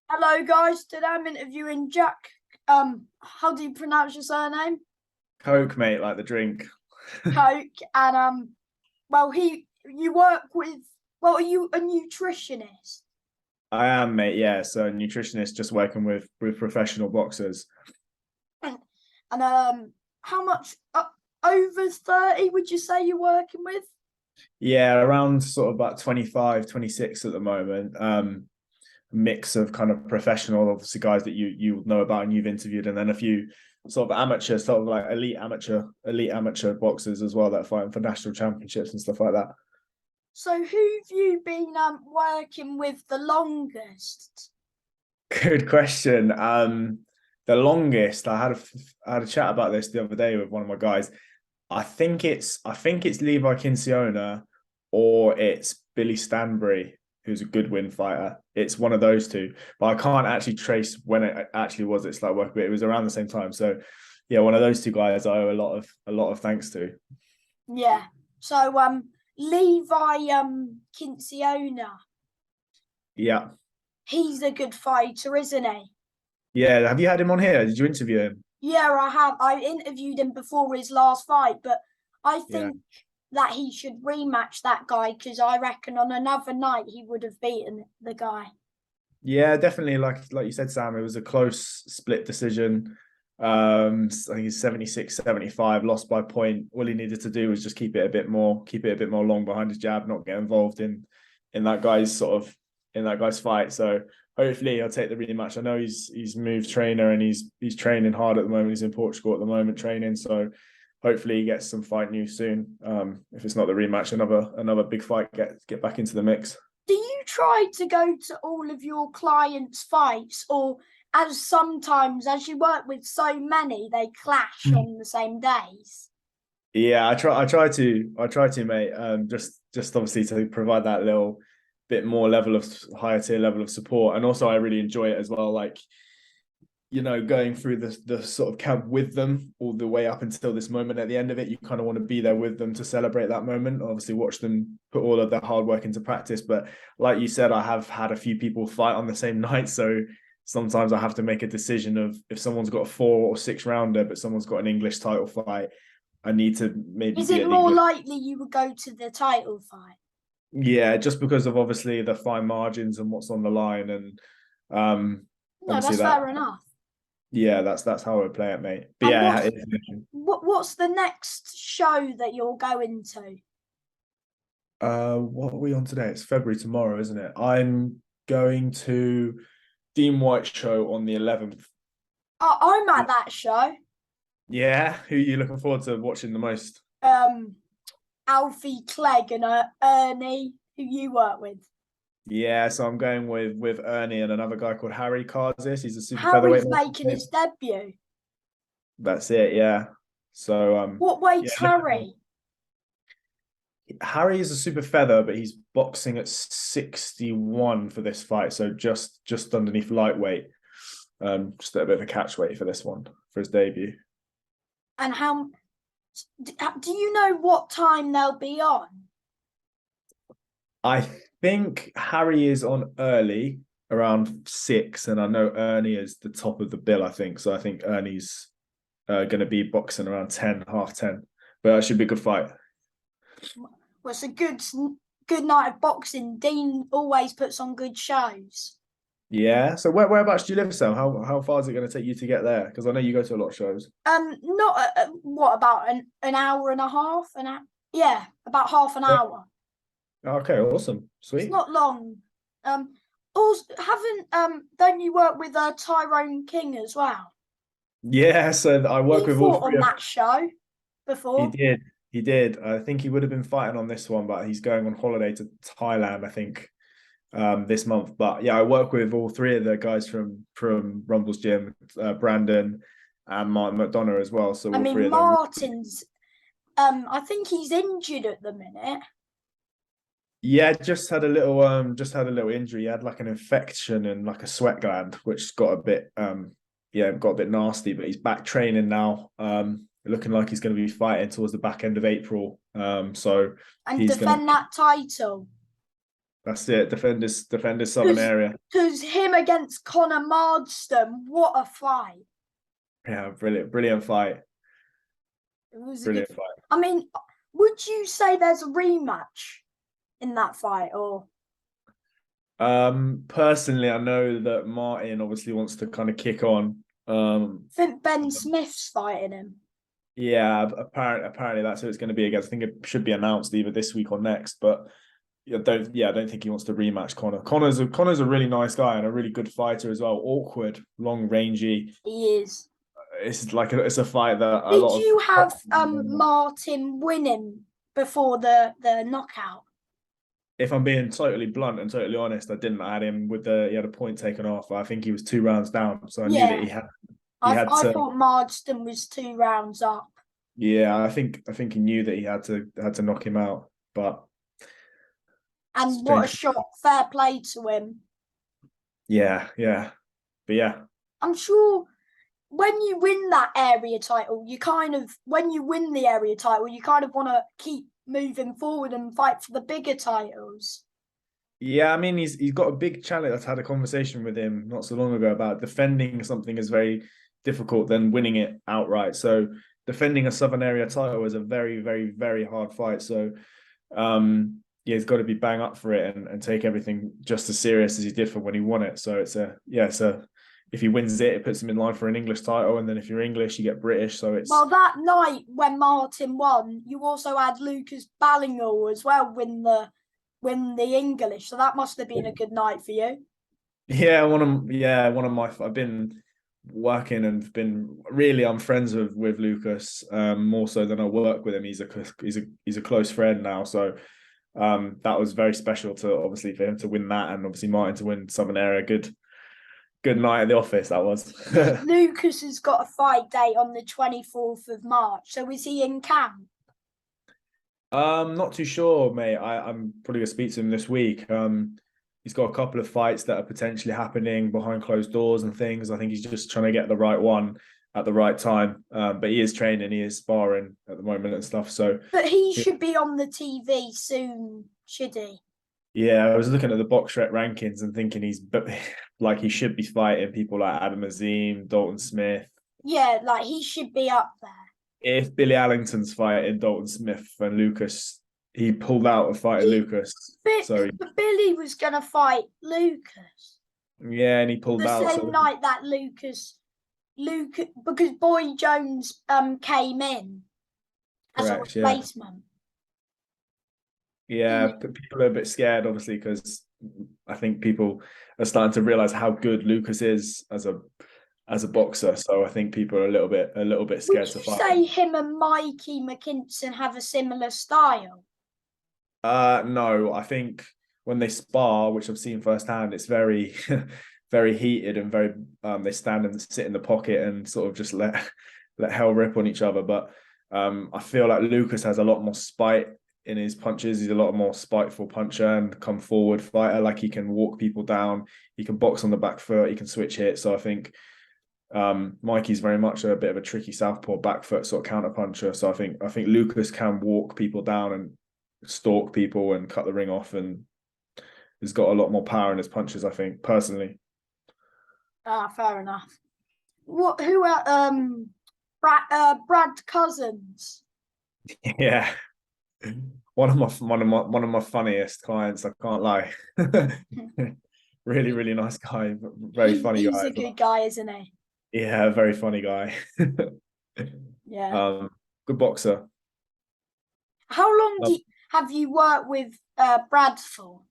Hello guys, today I'm interviewing Jack. How do you pronounce your surname? Coke, mate, like the drink. Coak. And well, you work with. Well, are you a nutritionist? I am, mate. Yeah, so nutritionist, just working with professional boxers. And how much over 30 would you say you're working with? Yeah, around sort of about 25, 26 at the moment. Mix of kind of professional, obviously guys that you know about and you've interviewed, and then a few sort of amateur, sort of like elite amateur boxers as well that are fighting for national championships and stuff like that. So who've you been working with the longest? Good question. The longest I had a chat about this the other day with one of my guys. I think it's Levi Kinciona or it's Billy Stanbury, who's a good win fighter. It's one of those two, but I can't actually trace when it actually was. It's like work, but it was around the same time. So yeah, one of those two guys I owe a lot of thanks to. Yeah. So Levi Kinciona, Yeah. he's a good fighter, isn't he? Yeah. Have you had him on here? Did you interview him? Yeah, I have. I interviewed him before his last fight, but I Yeah. think that he should rematch that guy because I reckon on another night he would have beaten the guy. Yeah, definitely. Like you said, Sam, it was a close split decision. I think he's 76-75, lost by point. All he needed to do was just keep it a bit more long behind his jab, not get involved in that guy's in that guy's fight. So hopefully he'll take the rematch. I know he's moved trainer and he's training hard at the moment. He's in Portugal at the moment training. So hopefully he gets some fight news soon. If it's not the rematch, another big fight, get back into the mix. Do you try to go to all of your clients' fights, or as sometimes, as you work with so many, they clash on the same days? Yeah, I try to, mate. Just obviously to provide that little bit more level of higher tier level of support, and also I really enjoy it as well. Like going through the sort of camp with them all the way up until this moment. At the end of it, you kind of want to be there with them to celebrate that moment. Obviously, watch them put all of their hard work into practice. But like you said, I have had a few people fight on the same night, so sometimes I have to make a decision of if someone's got a 4 or 6 rounder, but someone's got an English title fight. I need to maybe Is be it an more English. likely you would go to the title fight? Yeah, just because of obviously the fine margins and what's on the line, and um, No, obviously that's that. fair enough. Yeah, that's how I play it, mate. But And yeah, what's the next show that you're going to? what are we on today? It's February tomorrow, isn't it? I'm going to Dean White show on the 11th. I'm at that show. Yeah, who are you looking forward to watching the most? Um, Alfie Clegg and Ernie, who you work with. Yeah, so I'm going with Ernie and another guy called Harry Karzis. He's a super featherweight. Harry's making his debut. That's it, yeah. So What yeah, weight's Harry? Harry is a super feather, but he's boxing at 61 for this fight, so just underneath lightweight. Just a bit of a catch weight for this one for his debut. And how do you know what time they'll be on? I think Harry is on early around 6, and I know Ernie is the top of the bill. I think so. I think Ernie's going to be boxing around 10, half 10, but that should be a good fight. Well, it's a good night of boxing. Dean always puts on good shows. Yeah. So whereabouts do you live, Sam? How far is it going to take you to get there? Because I know you go to a lot of shows. Not what about an hour and a half? Yeah, about half an Yeah. hour. Okay. Awesome. It's Sweet. not long. Also haven't don't you work with Tyrone King as well? Yeah. So I work He with all fought three on of. that show He before. did. He did. I think he would have been fighting on this one, but he's going on holiday to Thailand, I think, this month. But yeah, I work with all three of the guys from Rumble's gym, Brandon and Martin McDonough as well. So I all three mean, of them. Martin's. I think he's injured at the minute. Yeah, just had a little injury. He had like an infection and like a sweat gland, which got a bit yeah, got a bit nasty, but he's back training now. Looking like he's going to be fighting towards the back end of April. So And he's going to. defend that title. That's it. Defend his southern area. Because him against Connor Marsden, what a fight! Yeah, brilliant fight. It was a good. Brilliant fight. I mean, would you say there's a rematch in that fight, or? Personally, I know that Martin obviously wants to kind of kick on. I think Ben Smith's fighting him. Yeah, apparently that's who it's going to be against. I think it should be announced either this week or next. But I don't think he wants to rematch Connor. Connor's a really nice guy and a really good fighter as well. Awkward, long, rangy. He is. It's a fight that a Did lot of. you have Martin winning before the knockout? If I'm being totally blunt and totally honest, I didn't. I had him he had a point taken off. I think he was 2 rounds down, so I knew that he had. I thought Marsden was 2 rounds up. Yeah, I think he knew that he had to knock him out, but. And what a shot! Fair play to him. Yeah, but yeah. I'm sure when you win that area title, you kind of want to keep moving forward and fight for the bigger titles. Yeah, I mean he's got a big challenge. I had a conversation with him not so long ago about defending something is very difficult than winning it outright. So defending a Southern area title is a very, very, very hard fight. So yeah, he's got to be bang up for it and take everything just as serious as he did for when he won it. So it's if he wins it, it puts him in line for an English title, and then if you're English, you get British. So it's that night when Martin won, you also had Lucas Ballinger as well win the English. So that must have been a good night for you. Yeah, I've been working and I'm friends with Lucas more so than I work with him. He's a close friend now, so that was very special to obviously for him to win that, and obviously Martin to win Southern Area. Good night at the office that was. Lucas has got a fight date on the 24th of March. So is he in camp? Not too sure, mate. I'm probably gonna speak to him this week. He's got a couple of fights that are potentially happening behind closed doors and things. I think he's just trying to get the right one at the right time. But he is training, he is sparring at the moment and stuff. So but he should be on the TV soon, should he? Yeah, I was looking at the Box Rec rankings and thinking he should be fighting people like Adam Azim, Dalton Smith. Yeah, like he should be up there. If Billy Allington's fighting Dalton Smith and Lucas, he pulled out of fighting Lucas. But Billy was gonna fight Lucas. Yeah, and he pulled out the same night that Lucas, because Boy Jones came in as a replacement. Yeah, people are a bit scared, obviously, because I think people are starting to realize how good Lucas is as a boxer. So I think people are a little bit scared to fight. Would you say him and Mikey McKinson have a similar style? No, I think when they spar, which I've seen firsthand, it's very, very heated and very. They stand and sit in the pocket and sort of just let hell rip on each other. But I feel like Lucas has a lot more spite in his punches. He's a lot more spiteful puncher and come forward fighter. Like he can walk people down, he can box on the back foot, he can switch hit. So I think Mikey's very much a bit of a tricky southpaw back foot sort of counter puncher. So I think Lucas can walk people down and stalk people and cut the ring off, and he's got a lot more power in his punches, I think, personally. Fair enough. Who Brad Cousins? Yeah. One of my funniest clients, I can't lie. Really, really nice guy, very funny guy. He's a good guy, isn't he? Yeah, very funny guy. Yeah. Good boxer. How long have you worked with Brad for?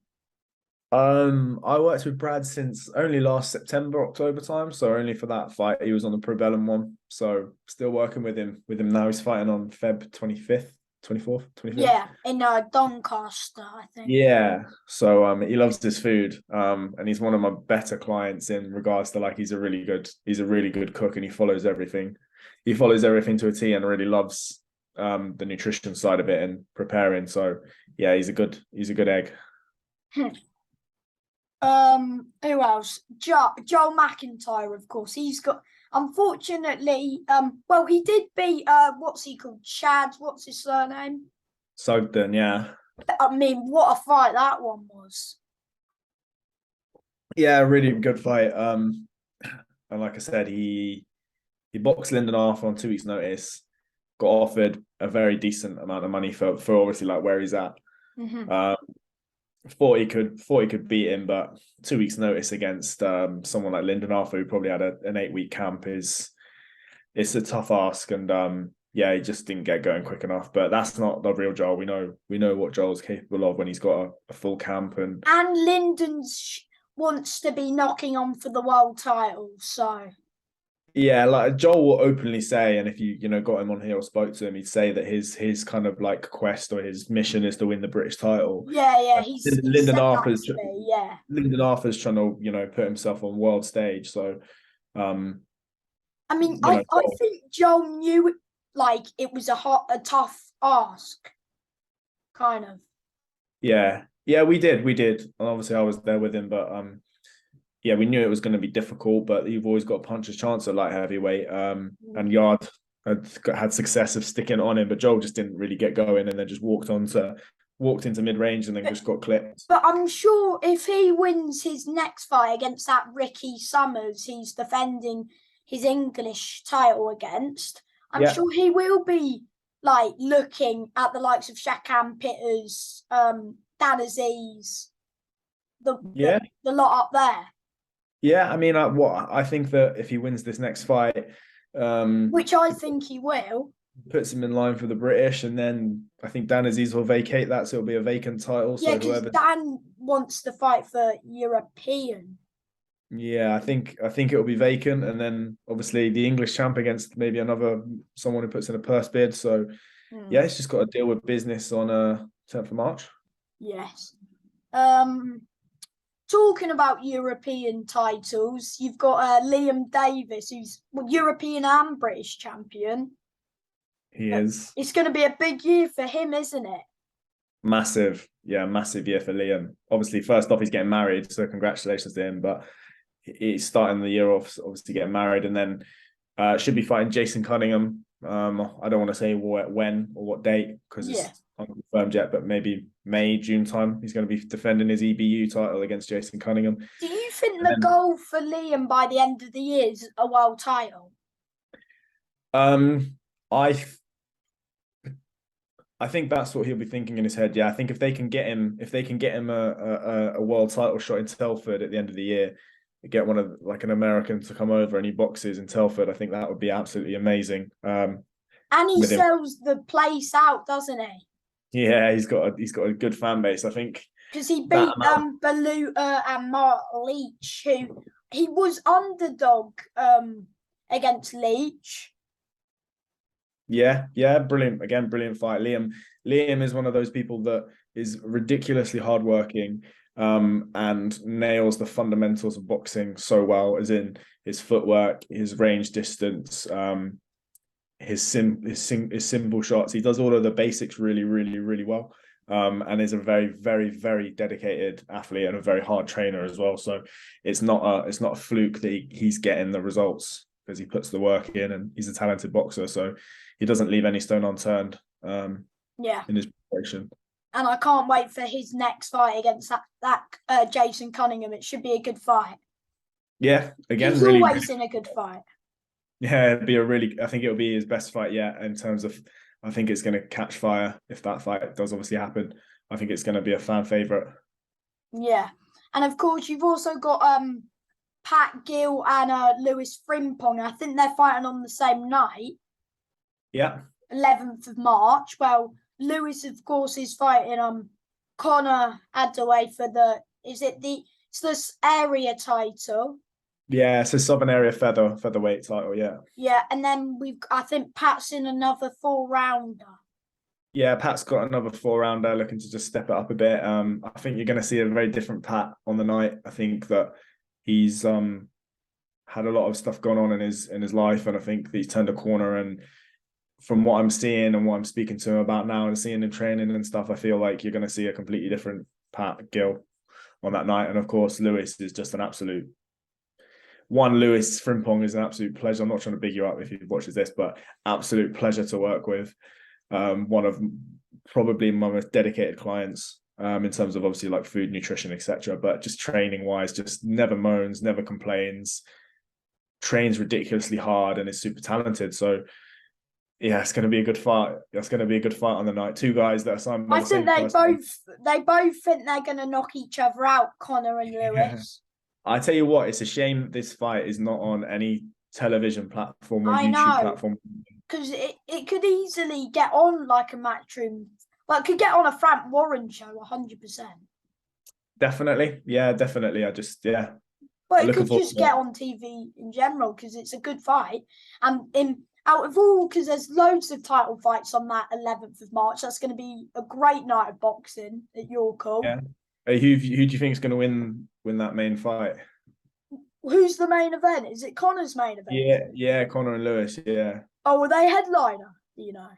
I worked with Brad since only last September, October time. So only for that fight, he was on the Probellum one. So still working with him now. He's fighting on Feb 25th. 24th, 25th. Yeah, in Doncaster, I think. Yeah, so he loves his food, and he's one of my better clients in regards to he's a really good cook, and he follows everything to a T, and really loves the nutrition side of it and preparing. So yeah, he's a good egg. Who else? Joel McIntyre, of course. He's got, unfortunately, he did beat what's he called? Chad, what's his surname? Sugden, yeah. I mean, what a fight that one was. Yeah, really good fight. And like I said, he boxed Lyndon Arthur on 2 weeks' notice. Got offered a very decent amount of money for obviously like where he's at. Hmm. Um, thought he could beat him, but 2 weeks' notice against someone like Lyndon Arthur, who probably had an 8 week camp, is it's a tough ask. And yeah, he just didn't get going quick enough. But that's not the real Joel. We know what Joel's capable of when he's got a full camp. And Lyndon's wants to be knocking on for the world title, so yeah, like Joel will openly say, and if you got him on here or spoke to him, he'd say that his kind of like quest or his mission is to win the British title. yeah, he Lyndon said that Arthur's to me, yeah. Lyndon Arthur's trying to put himself on world stage. So um I mean, you know I think Joel knew like it was a tough ask, kind of. yeah, we did, and obviously I was there with him, but yeah, we knew it was going to be difficult, but you've always got a puncher's chance at light heavyweight. And Yard had success of sticking on him, but Joel just didn't really get going, and then just walked into mid range, and then just got clipped. But I'm sure if he wins his next fight against that Ricky Summers, he's defending his English title against. I'm Yeah, sure he will be like looking at the likes of Shakan Pitters, Dan Aziz, the, the yeah, the lot up there, yeah. I mean, I think that if he wins this next fight, which I think he will. puts him in line for the British, and then I think Dan Aziz will vacate that, so it'll be a vacant title. Yeah, So because whoever, Dan wants to fight for European. yeah, I think it'll be vacant, and then obviously the English champ against maybe another someone who puts in a purse bid. So yeah, Hmm. it's just got to deal with business on 10th of March. Yes. Um, Talking about European titles, you've got Liam Davis, who's European and British champion. He is It's going to be a big year for him, isn't it? massive, yeah, massive year for Liam. Obviously, first off, he's getting married, so congratulations to him. But he's starting the year off obviously getting married, and then should be fighting Jason Cunningham. I don't want to say when or what date because Yeah. it's unconfirmed yet, but maybe May, June time. He's going to be defending his EBU title against Jason Cunningham. Do you think And the then, goal for Liam by the end of the year is a world title? um, I I think that's what he'll be thinking in his head. Yeah, I think if they can get him a world title shot in Telford at the end of the year, get one of like an American to come over and he boxes in Telford, I think that would be absolutely amazing. And he With him, sells the place out, doesn't he? yeah, he's got a good fan base. I think Because he that beat amount. Baluta and Mark Leach, who he was underdog against Leach. Yeah, brilliant. Again, brilliant fight. Liam is one of those people that is ridiculously hardworking, and nails the fundamentals of boxing so well, as in his footwork, his range distance, his simple shots. He does all of the basics really, really, really well. And is a very, very, very dedicated athlete and a very hard trainer as well. So it's not a fluke that he's getting the results because he puts the work in and he's a talented boxer. So he doesn't leave any stone unturned Yeah. in his preparation. And I can't wait for his next fight against that Jason Cunningham. It should be a good fight. Yeah, again, He's really, always in a good fight. yeah, I think it'll be his best fight yet in terms of, I think it's going to catch fire if that fight does obviously happen. I think it's going to be a fan favorite. Yeah. And of course, you've also got Pat Gill and Lewis Frimpong. I think they're fighting on the same night, Yeah, 11th of March. Well, Lewis, of course, is fighting Connor Adaway for it's this area title. yeah, it's a Southern Area featherweight title. Yeah, Yeah, and then I think Pat's in another 4 rounder. yeah. Pat's got another 4 rounder looking to just step it up a bit. I think you're going to see a very different Pat on the night. I think that he's had a lot of stuff going on in his life, and I think that he's turned a corner. And from what I'm seeing and what I'm speaking to him about now and seeing him training and stuff, I feel like you're going to see a completely different Pat Gill on that night. And of course, Lewis is just an absolute one. Lewis Frimpong is an absolute pleasure. I'm not trying to big you up if he watches this, but absolute pleasure to work with. One of probably my most dedicated clients. in terms of obviously like food, nutrition, etc. But just training wise, just never moans, never complains, trains ridiculously hard, and is super talented. So yeah, it's going to be a good fight. That's going to be a good fight on the night. Two guys that are signed by I the think same person. they both think they're going to knock each other out, Connor and Yeah. Lewis. I tell you what, it's a shame this fight is not on any television platform or I YouTube know, platform. because it could easily get on like a Matchroom, like could get on a Frank Warren show, 100%. Definitely, yeah, definitely. But I'm it looking could forward just to it. get on TV in general because it's a good fight. And in out of all, because there's loads of title fights on that 11th of March, that's going to be a great night of boxing at York Hall. Yeah. Who do you think is going to win that main fight? Who's the main event? Is it Connor's main event? Yeah, Conor and Lewis. Yeah, Oh, were they headliner? You know.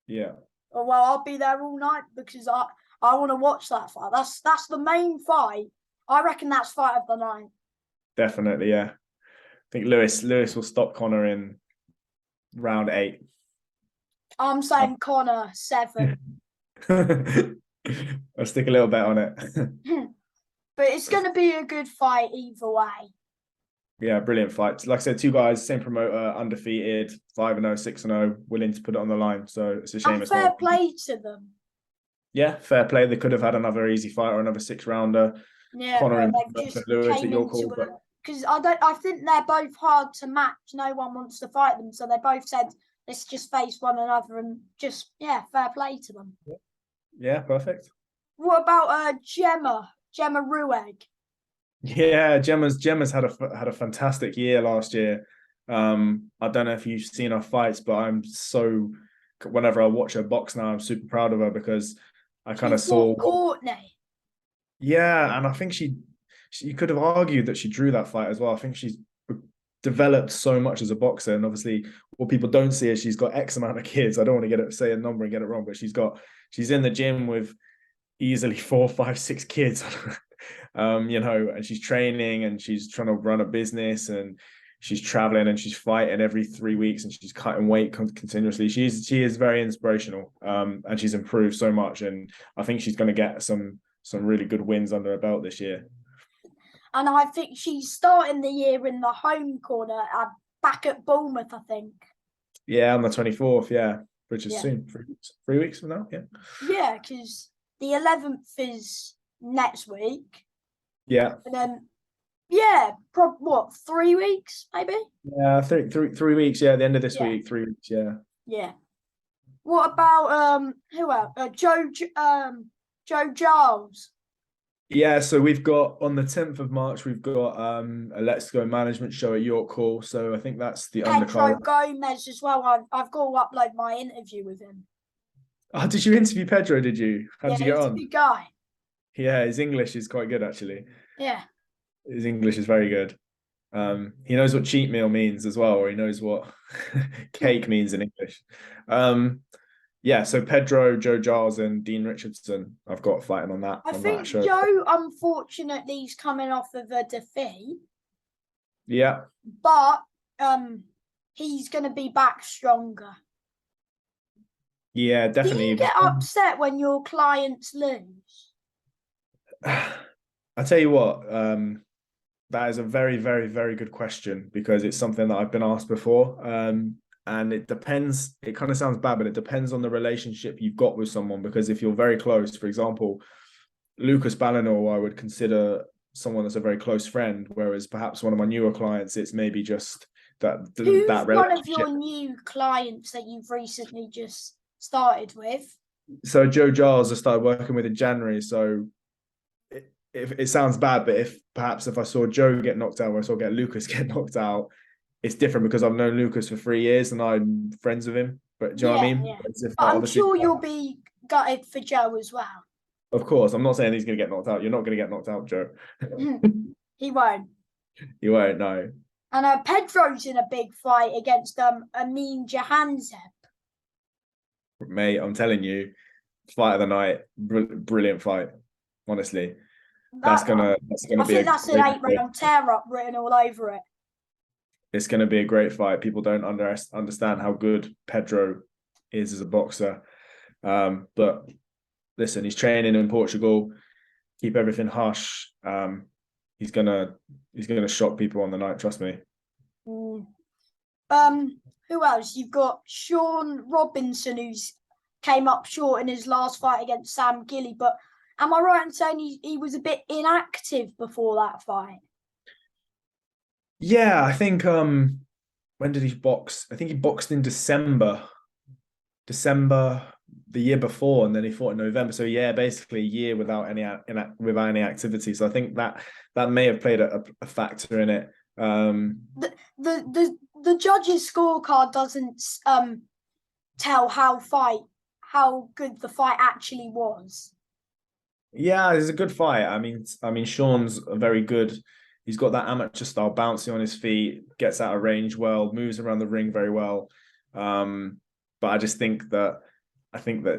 yeah, Oh well, I'll be there all night because I want to watch that fight. That's the main fight. I reckon that's fight of the night. definitely. Yeah, I think Lewis will stop Conor in round 8. I'm saying Connor 7. I'll stick a little bet on it. But it's going to be a good fight either way. Yeah, brilliant fight. Like I said, two guys, same promoter, undefeated, 5-0, 6-0, willing to put it on the line. So it's a shame And it's fair not. play to them. Yeah, fair play. They could have had another easy fight or another 6-rounder. Yeah, Conor but and they've just Lewis at came your into call, it but because I think they're both hard to match. No one wants to fight them, so they both said let's just face one another and just fair play to them. yeah, perfect. What about Gemma Rueg? Yeah, Gemma's had a fantastic year last year. I don't know if you've seen her fights, but whenever I watch her box now, I'm super proud of her because I kind of saw fought Courtney. Yeah, and I think she you could have argued that she drew that fight as well. I think she's developed so much as a boxer, and obviously what people don't see is she's got X amount of kids. I don't want to say a number and get it wrong, but she's in the gym with easily 4, 5, 6 kids. And she's training and she's trying to run a business and she's traveling and she's fighting every 3 weeks and she's cutting weight continuously. She is very inspirational, and she's improved so much, and I think she's going to get some really good wins under her belt this year. And I think she's starting the year in the home corner back at Bournemouth, I think. Yeah, on the 24th, yeah, which is Yeah. soon. 3 weeks from now, yeah. Yeah, because the 11th is next week. Yeah. And then, 3 weeks, maybe? Yeah, 3 weeks, yeah, the end of this week, 3 weeks, yeah. Yeah. What about who else? Joe Giles. Yeah, so we've got on the 10th of March, we've got a Let's Go management show at York Hall. So I think that's the Pedro undercard. Gomez as well. I've got to upload my interview with him. Oh, did you interview Pedro? Did you? How did you get he's on? a good guy. Yeah, his English is quite good actually. Yeah. His English is very good. He knows what cheat meal means as well, or he knows what cake means in English. Yeah, so Pedro, Joe Giles, and Dean Richardson, I've got fighting on that. I on think that show. Joe, unfortunately, is coming off of a defeat. Yeah. But he's going to be back stronger. Yeah, definitely. Do you get upset when your clients lose? I tell you what, that is a very, very, very good question because it's something that I've been asked before. And it depends, it kind of sounds bad, but it depends on the relationship you've got with someone. Because if you're very close, for example, Lucas Balinor, I would consider someone that's a very close friend, whereas perhaps one of my newer clients, it's maybe just Who's that one of your new clients that you've recently just started with? So Joe Giles, I started working with in January. So it sounds bad, but if I saw Joe get knocked out or I saw Lucas get knocked out, it's different because I've known Lucas for 3 years and I'm friends with him. But do you know what I mean? Yeah. But I'm sure you'll be gutted for Joe as well. Of course, I'm not saying he's going to get knocked out. You're not going to get knocked out, Joe. He won't. He won't, no. And Pedro's in a big fight against Amin Jahanzeb. Mate, I'm telling you, fight of the night, brilliant fight. Honestly, that's gonna I think that's an 8-round tear up written all over it. It's going to be a great fight. People don't understand how good Pedro is as a boxer, but listen, he's training in Portugal. Keep everything hush. He's gonna shock people on the night. Trust me. Mm. Who else? You've got Sean Robinson, who's came up short in his last fight against Sam Gilly. But am I right in saying he was a bit inactive before that fight? Yeah, I think when did he box? I think he boxed in December the year before, and then he fought in November. So yeah, basically a year without any activity. So I think that may have played a factor in it. The judges' scorecard doesn't tell how good the fight actually was. Yeah, it's a good fight. I mean, Sean's very good. He's got that amateur style, bouncy on his feet, gets out of range well, moves around the ring very well. But I think that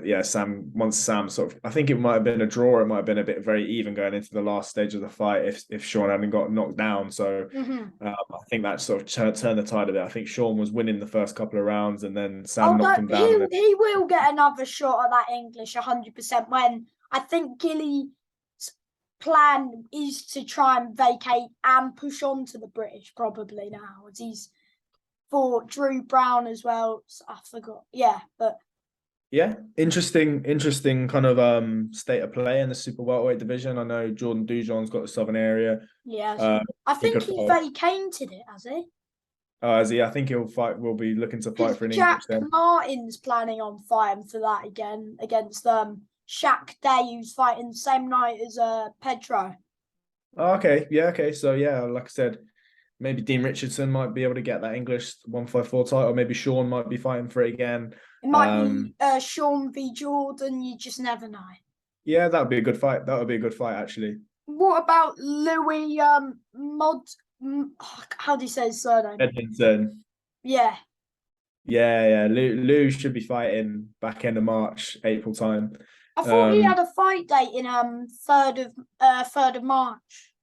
yeah, Sam sort of, I think it might have been a draw. It might have been a bit very even going into the last stage of the fight if Sean hadn't got knocked down. So I think that sort of turned the tide of it. I think Sean was winning the first couple of rounds, and then Sam knocked him down. He will get another shot at that English 100% when I think Gilly's plan is to try and vacate and push on to the British probably now, as he's fought Drew Brown as well. I forgot. Yeah, but Yeah, interesting kind of state of play in the super welterweight division. I know Jordan Dujon's got the southern area. yeah, I He think could he fight. vacated it, has he? As he, I think he'll fight. Will be looking to fight Because for an Jack English then. Martin's planning on fighting for that again against Shaq Day, who's fighting the same night as Pedro. Oh, okay, yeah, okay. So yeah, like I said, maybe Dean Richardson might be able to get that English 154 title. Maybe Sean might be fighting for it again. It might be Sean v Jordan. You just never know. Yeah, that would be a good fight. That would be a good fight, actually. What about Louis Mod? How do you say his surname? Edmonton. Yeah, Yeah. Lou should be fighting back end of March, April time. I thought he had a fight date in third of March.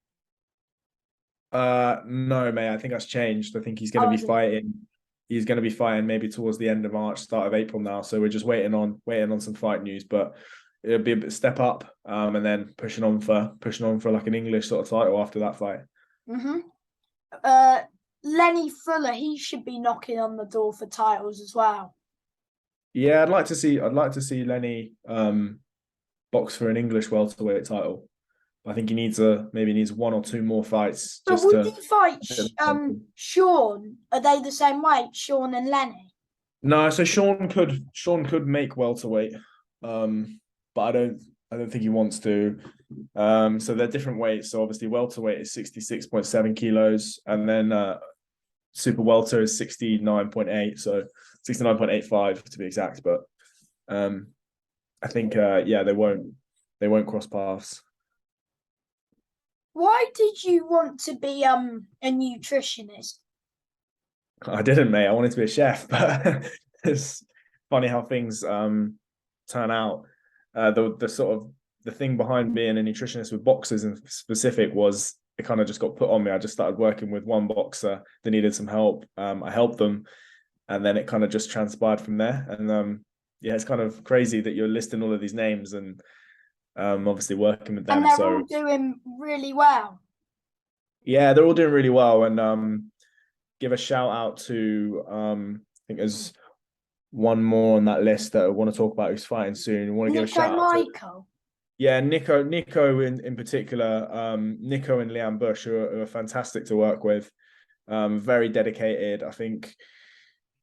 No, mate. I think that's changed. I think he's going to be fighting. He's going to be fighting maybe towards the end of March, start of April now. So we're just waiting on some fight news, but it'll be a bit step up, and then pushing on for like an English sort of title after that fight. Lenny Fuller, he should be knocking on the door for titles as well. Yeah, I'd like to see Lenny box for an English welterweight title. I think he maybe needs one or two more fights. But would he fight Sean? Are they the same weight, Sean and Lenny? No, so Sean could make welterweight, but I don't think he wants to. So they're different weights. So obviously welterweight is 66.7 kilos, and then super welter is 69.8, so 69.85 to be exact. But I think yeah, they won't cross paths. Why did you want to be a nutritionist? I didn't, mate. I wanted to be a chef, but it's funny how things turn out. The sort of the thing behind being a nutritionist with boxers in specific was it kind of just got put on me. I just started working with one boxer that needed some help. I helped them, and then it kind of just transpired from there. And yeah, it's kind of crazy that you're listing all of these names and obviously working with them. And they're all doing really well. Yeah, they're all doing really well. And give a shout out to I think there's one more on that list that I want to talk about who's fighting soon. I want to give a shout out to Nico in particular. Nico and Liam Bush are fantastic to work with. Very dedicated. I think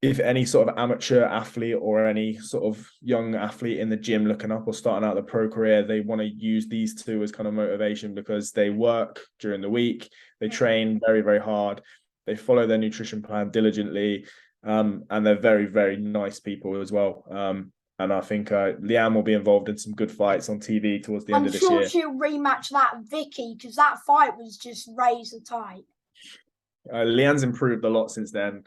if any sort of amateur athlete or any sort of young athlete in the gym looking up or starting out the pro career, they want to use these two as kind of motivation because they work during the week, they train very, very hard, they follow their nutrition plan diligently, and they're very, very nice people as well. And I think Liam will be involved in some good fights on TV towards the end of this year. I'm sure she'll rematch that Vicky because that fight was just razor tight. Leanne's improved a lot since then.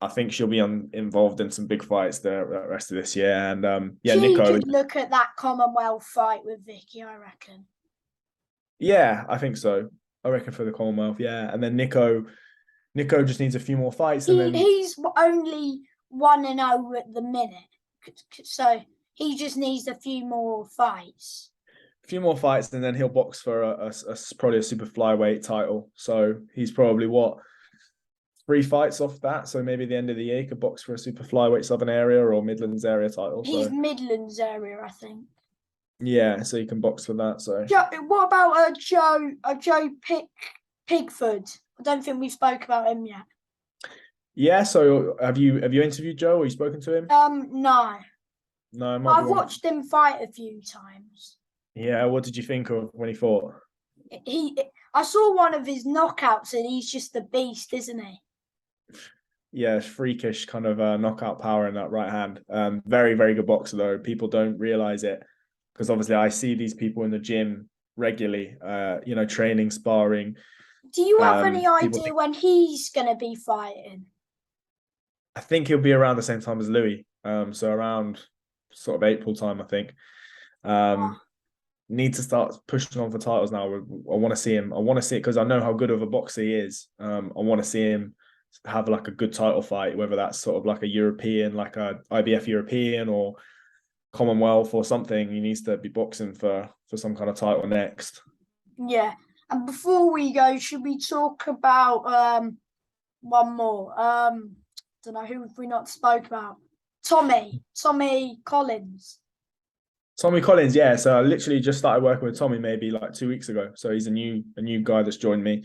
I think she'll be involved in some big fights the rest of this year. And yeah, she Nico could look at that Commonwealth fight with Vicky, I reckon. Yeah, I think so. I reckon for the Commonwealth, yeah. And then Nico just needs a few more fights. And then he's only 1-0 at the minute, so he just needs a few more fights. A few more fights, and then he'll box for probably a super flyweight title. So he's probably 3 fights off that. So maybe the end of the year he could box for a super flyweight Southern area or Midlands area title. He's So Midlands area, I think. yeah, so you can box for that. So what about Joe Pigford? I don't think we've spoke about him yet. yeah. So have you interviewed Joe or you spoken to him? No. No, I've watched him fight a few times. Yeah, what did you think of when he fought? I saw one of his knockouts, and he's just a beast, isn't he? Yeah, freakish kind of knockout power in that right hand. Very, very good boxer though. People don't realize it because obviously I see these people in the gym regularly. Training, sparring. Do you have any idea when he's going to be fighting? I think he'll be around the same time as Louis. So around sort of April time, I think. Need to start pushing on for titles now. I want to see him. I want to see it because I know how good of a boxer he is. I want to see him have like a good title fight, whether that's sort of like a European, like a IBF European or Commonwealth or something. He needs to be boxing for some kind of title next. Yeah. And before we go, should we talk about one more? Don't know who have we not spoke about. Tommy Collins. Tommy Collins, yeah. So I literally just started working with Tommy maybe like 2 weeks ago. So he's a new guy that's joined me.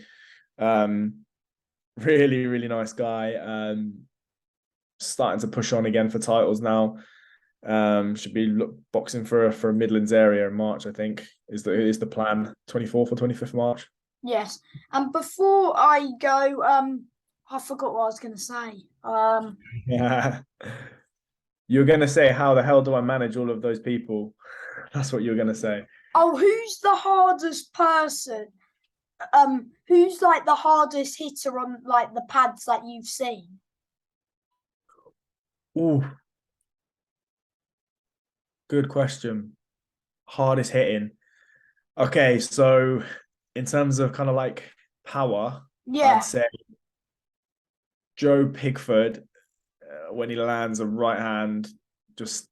Really, really nice guy. Starting to push on again for titles now. Should be boxing for a Midlands area in March, I think, is the plan. 24th or 25th March. Yes. And before I go, I forgot what I was gonna say. Yeah. You're gonna say, how the hell do I manage all of those people? That's what you're gonna say. Oh, who's the hardest person? Who's like the hardest hitter on like the pads that you've seen? Ooh. Good question. Hardest hitting. Okay, so in terms of kind of like power, Yeah. I'd say Joe Pigford, when he lands a right hand, just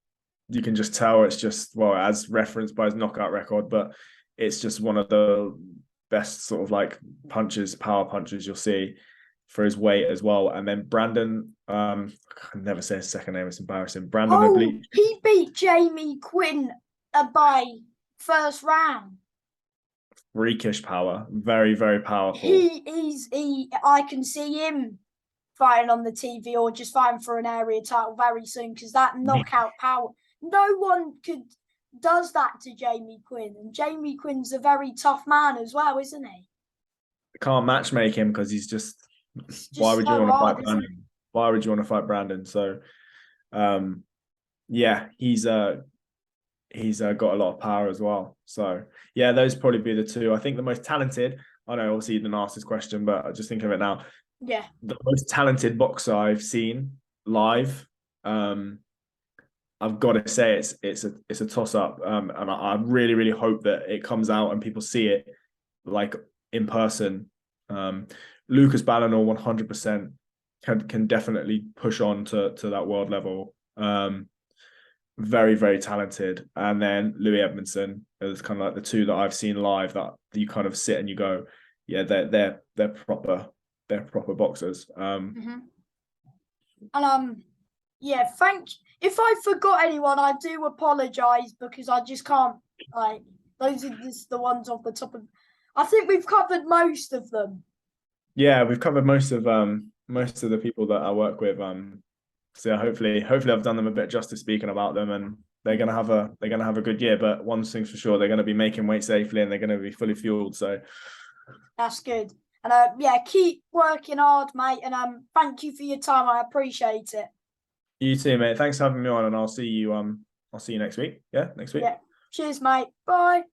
you can just tell it's just, well, as referenced by his knockout record, but it's just one of the best sort of like power punches you'll see for his weight as well. And then Brandon, I can never say his second name, it's embarrassing. Brandon Oblique. He beat Jamie Quinn by first round. Freakish power, very, very powerful. I can see him fighting on the TV or just fighting for an area title very soon because that knockout power, no one does that to Jamie Quinn, and Jamie Quinn's a very tough man as well, isn't he? Can't matchmake him because he's just why would you want to fight Brandon? Why would you want to fight Brandon? So, yeah, he's got a lot of power as well. So, yeah, those probably be the two. I think the most talented. I know, obviously, you didn't ask this question, but I just think of it now. Yeah, the most talented boxer I've seen live. I've got to say it's a toss up, and I really, really hope that it comes out and people see it like in person. Lucas Ballinor 100% can definitely push on to that world level. Very, very talented. And then Louis Edmondson is kind of like the two that I've seen live that you kind of sit and you go, yeah, they're proper boxers. And yeah, if I forgot anyone, I do apologize because I just can't, like, those are just the ones off the top of. I think we've covered most of them. Yeah, we've covered most of the people that I work with. So yeah, hopefully I've done them a bit of justice speaking about them, and they're gonna have a good year. But one thing's for sure, they're gonna be making weight safely and they're gonna be fully fueled. So that's good. And yeah, keep working hard, mate. And thank you for your time. I appreciate it. You too, mate. Thanks for having me on, and I'll see you next week. Yeah, next week. Yeah. Cheers, mate. Bye.